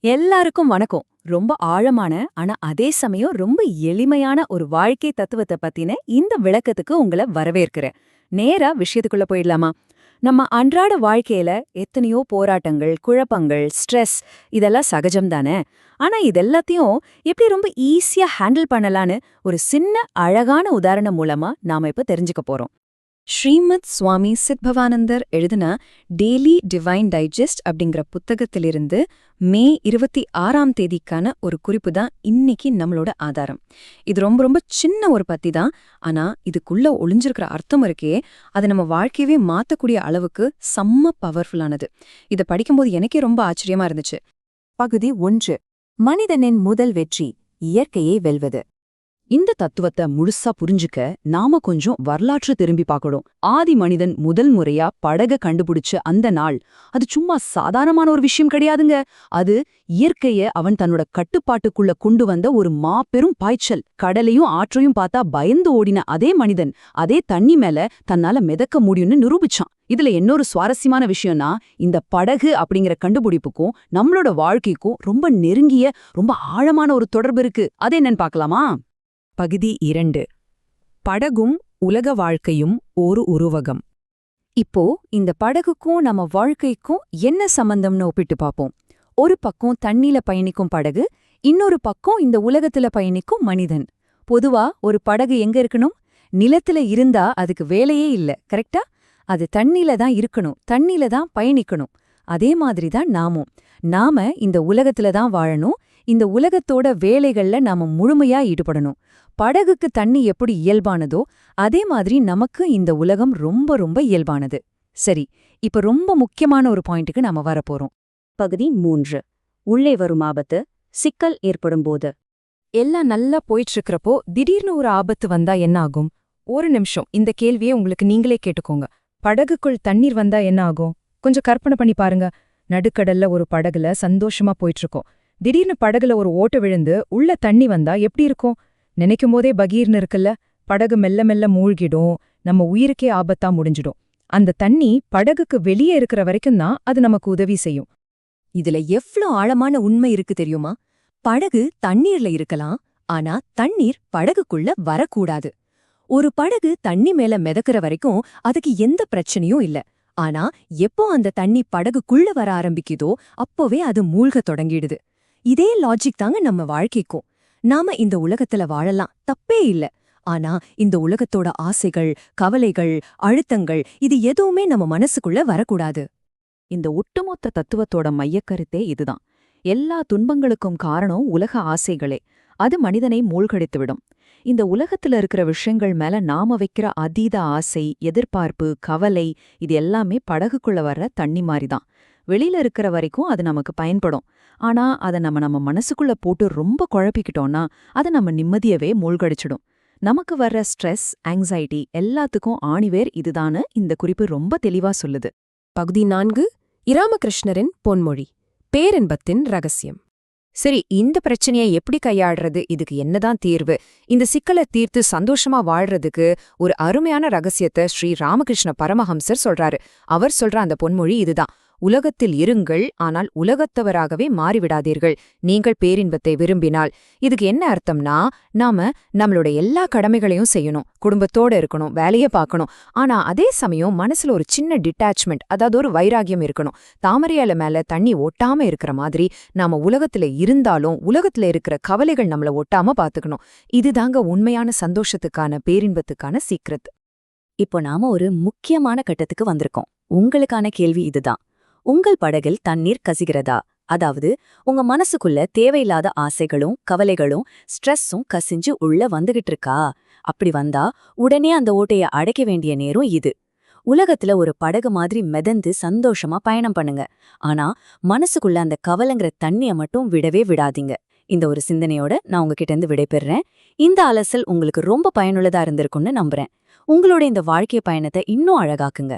எல்லாருக்கும் வணக்கம். ரொம்ப ஆழமான ஆனா அதே சமயம் ரொம்ப எளிமையான ஒரு வாழ்க்கை தத்துவத்தை பத்தின இந்த விளக்கத்துக்கு உங்களை வரவேற்கிறேன். நேரா விஷயத்துக்குள்ள போயிடலாமா? நம்ம அன்றாட வாழ்க்கையில எத்தனையோ போராட்டங்கள், குழப்பங்கள், ஸ்ட்ரெஸ் இதெல்லாம் சகஜம் தானே. ஆனா இதெல்லாத்தையும் எப்படி ரொம்ப ஈஸியா ஹேண்டில் பண்ணலான்னு ஒரு சின்ன அழகான உதாரணம் மூலமா நாம இப்ப தெரிஞ்சுக்க போறோம். ஸ்ரீமத் சுவாமி சித்பவானந்தர் எழுதின டெய்லி டிவைன் டைஜஸ்ட் அப்படிங்கிற புத்தகத்திலிருந்து மே 26ஆம் தேதிக்கான ஒரு குறிப்பு தான் இன்னைக்கு நம்மளோட ஆதாரம். இது ரொம்ப ரொம்ப சின்ன ஒரு பத்தி தான், ஆனா இதுக்குள்ள ஒளிஞ்சிருக்கிற அர்த்தம் இருக்கே, அது நம்ம வாழ்க்கையவே மாத்தக்கூடிய அளவுக்கு செம்ம பவர்ஃபுல்லானது. இதை படிக்கும்போது எனக்கே ரொம்ப ஆச்சரியமா இருந்துச்சு. பகுதி 1. மனிதனின் முதல் வெற்றி, இயற்கையை வெல்வது. இந்த தத்துவத்தை முழுசா புரிஞ்சுக்க நாம கொஞ்சம் வரலாற்று திரும்பி பார்க்கணும். ஆதி மனிதன் முதல் முறையா படக கண்டுபிடிச்ச அந்த நாள் அது சும்மா சாதாரணமான ஒரு விஷயம் கிடையாதுங்க. அது இயற்கைய அவன் தன்னோட கட்டுப்பாட்டுக்குள்ள கொண்டு வந்த ஒரு மாபெரும் பாய்ச்சல். கடலையும் ஆற்றையும் பார்த்தா பயந்து ஓடின அதே மனிதன் அதே தண்ணி மேல தன்னால மிதக்க முடியும்னு நிரூபிச்சான். இதுல இன்னொரு சுவாரஸ்யமான விஷயம்னா, இந்த படகு அப்படிங்கிற கண்டுபிடிப்புக்கும் நம்மளோட வாழ்க்கைக்கும் ரொம்ப நெருங்கிய ரொம்ப ஆழமான ஒரு தொடர்பு இருக்கு. அது என்னன்னு பார்க்கலாமா? பகுதி 2. படகும் உலக வாழ்க்கையும் ஒரு உருவகம். இப்போ இந்த படகுக்கும் நம்ம வாழ்க்கைக்கும் என்ன சம்பந்தம்னு ஒப்பிட்டு பார்ப்போம். ஒரு பக்கம் தண்ணில பயணிக்கும் படகு, இன்னொரு பக்கம் இந்த உலகத்துல பயணிக்கும் மனிதன். பொதுவா ஒரு படகு எங்க இருக்கணும்? நிலத்துல இருந்தா அதுக்கு வேலையே இல்ல, கரெக்டா? அது தண்ணில தான் இருக்கணும், தண்ணில தான் பயணிக்கணும். அதே மாதிரி தான் நாம இந்த உலகத்துல தான் வாழணும். இந்த உலகத்தோட வேலைகள்ல நாம முழுமையா ஈடுபடணும். படகுக்கு தண்ணி எப்படி இயல்பானதோ அதே மாதிரி நமக்கு இந்த உலகம் ரொம்ப ரொம்ப இயல்பானது. சரி, இப்ப ரொம்ப முக்கியமான ஒரு பாயிண்ட்டுக்கு நாம வரப்போறோம். பகுதி 3. உள்ளே வரும் ஆபத்து, சிக்கல் ஏற்படும்போது. எல்லாம் நல்லா போயிட்டு திடீர்னு ஒரு ஆபத்து வந்தா என்ன ஆகும்? ஒரு நிமிஷம், இந்த கேள்வியை உங்களுக்கு நீங்களே கேட்டுக்கோங்க. படகுக்குள் தண்ணீர் வந்தா என்ன ஆகும்? கொஞ்சம் கற்பனை பண்ணி பாருங்க. நடுக்கடல்ல ஒரு படகுல சந்தோஷமா போயிட்டு திடீர்னு படகுல ஒரு ஓட்ட விழுந்து உள்ள தண்ணி வந்தா எப்படி இருக்கும்? நினைக்கும் போதே பகீர்னு இருக்குல்ல. படகு மெல்ல மெல்ல மூழ்கிடும், நம்ம உயிருக்கே ஆபத்தா முடிஞ்சிடும். அந்த தண்ணி படகுக்கு வெளியே இருக்கிற வரைக்கும் தான் அது நமக்கு உதவி செய்யும். இதுல எவ்ளோ ஆழமான உண்மை இருக்கு தெரியுமா? படகு தண்ணீர்ல இருக்கலாம், ஆனா தண்ணீர் படகுக்குள்ள வரக்கூடாது. ஒரு படகு தண்ணி மேல மிதக்கிற வரைக்கும் அதுக்கு எந்த பிரச்சனையும் இல்ல. ஆனா எப்போ அந்த தண்ணி படகுக்குள்ள வர ஆரம்பிக்குதோ அப்போவே அது மூழ்கத் தொடங்கிடுது. இதே லாஜிக் தாங்க நம்ம வாழ்க்கைக்கும். நாம இந்த உலகத்துல வாழலாம், தப்பே இல்ல. ஆனா இந்த உலகத்தோட ஆசைகள், கவலைகள், அழுத்தங்கள் இது எதுவுமே நம்ம மனசுக்குள்ள வரக்கூடாது. இந்த ஒட்டுமொத்த தத்துவத்தோட மையக்கருத்தே இதுதான். எல்லா துன்பங்களுக்கும் காரணம் உலக ஆசைகளே. அது மனிதனை மூழ்கடித்துவிடும். இந்த உலகத்துல இருக்கிற விஷயங்கள் மேல நாம வைக்கிற அதீத ஆசை, எதிர்பார்ப்பு, கவலை இது எல்லாமே படகுக்குள்ள வர்ற தண்ணி மாதிரிதான். வெளியில இருக்கிற வரைக்கும் அது நமக்கு பயன்படும். ஆனா அதை நம்ம மனசுக்குள்ள போட்டு ரொம்ப குழப்பிக்கிட்டோம்னா அதை நம்ம நிம்மதியவே மூழ்கடிச்சிடும். நமக்கு வர்ற ஸ்ட்ரெஸ், ஆங்ஸைட்டி எல்லாத்துக்கும் ஆணிவேர் இதுதான்னு இந்த குறிப்பு ரொம்ப தெளிவா சொல்லுது. பகுதி 4. இராமகிருஷ்ணரின் பொன்மொழி, பேரின்பத்தின் ரகசியம். சரி, இந்த பிரச்சனையை எப்படி கையாள்றது? இதுக்கு என்னதான் தீர்வு? இந்த சிக்கலை தீர்த்து சந்தோஷமா வாழ்றதுக்கு ஒரு அருமையான ரகசியத்தை ஸ்ரீ ராமகிருஷ்ண பரமஹம்சர் சொல்றாரு. அவர் சொல்ற அந்த பொன்மொழி இதுதான்: உலகத்தில் இருங்கள், ஆனால் உலகத்தவராகவே மாறிவிடாதீர்கள். நீங்கள் பேரின்பத்தை விரும்பினால். இதுக்கு என்ன அர்த்தம்னா, நாம நம்மளோட எல்லா கடமைகளையும் செய்யணும், குடும்பத்தோட இருக்கணும், வேலையை பார்க்கணும். ஆனா அதே சமயம் மனசுல ஒரு சின்ன டிட்டாச்மெண்ட், அதாவது ஒரு வைராகியம் இருக்கணும். தாமரையில மேல தண்ணி ஒட்டாம இருக்கிற மாதிரி நாம உலகத்துல இருந்தாலும் உலகத்துல இருக்கிற கவலைகள் நம்மள ஒட்டாம பாத்துக்கணும். இதுதாங்க உண்மையான சந்தோஷத்துக்கான, பேரின்பத்துக்கான சீக்ரெட். இப்போ நாம ஒரு முக்கியமான கட்டத்துக்கு வந்திருக்கோம். உங்களுக்கான கேள்வி இதுதான்: உங்கள் படகில் தண்ணீர் கசிகிறதா? அதாவது உங்க மனசுக்குள்ள தேவையில்லாத ஆசைகளும் கவலைகளும் ஸ்ட்ரெஸ்ஸும் கசிஞ்சு உள்ள வந்துகிட்டு இருக்கா? அப்படி வந்தா உடனே அந்த ஓட்டைய அடைக்க வேண்டிய நேரம் இது. உலகத்துல ஒரு படகு மாதிரி மிதந்து சந்தோஷமா பயணம் பண்ணுங்க. ஆனா மனசுக்குள்ள அந்த கவலைங்கிற தண்ணிய மட்டும் விடவே விடாதீங்க. இந்த ஒரு சிந்தனையோட நான் உங்ககிட்ட இருந்து விடைபெறேன். இந்த அலசல் உங்களுக்கு ரொம்ப பயனுள்ளதா இருந்திருக்கும்னு நம்புறேன். உங்களோட இந்த வாழ்க்கை பயணத்தை இன்னும் அழகாக்குங்க.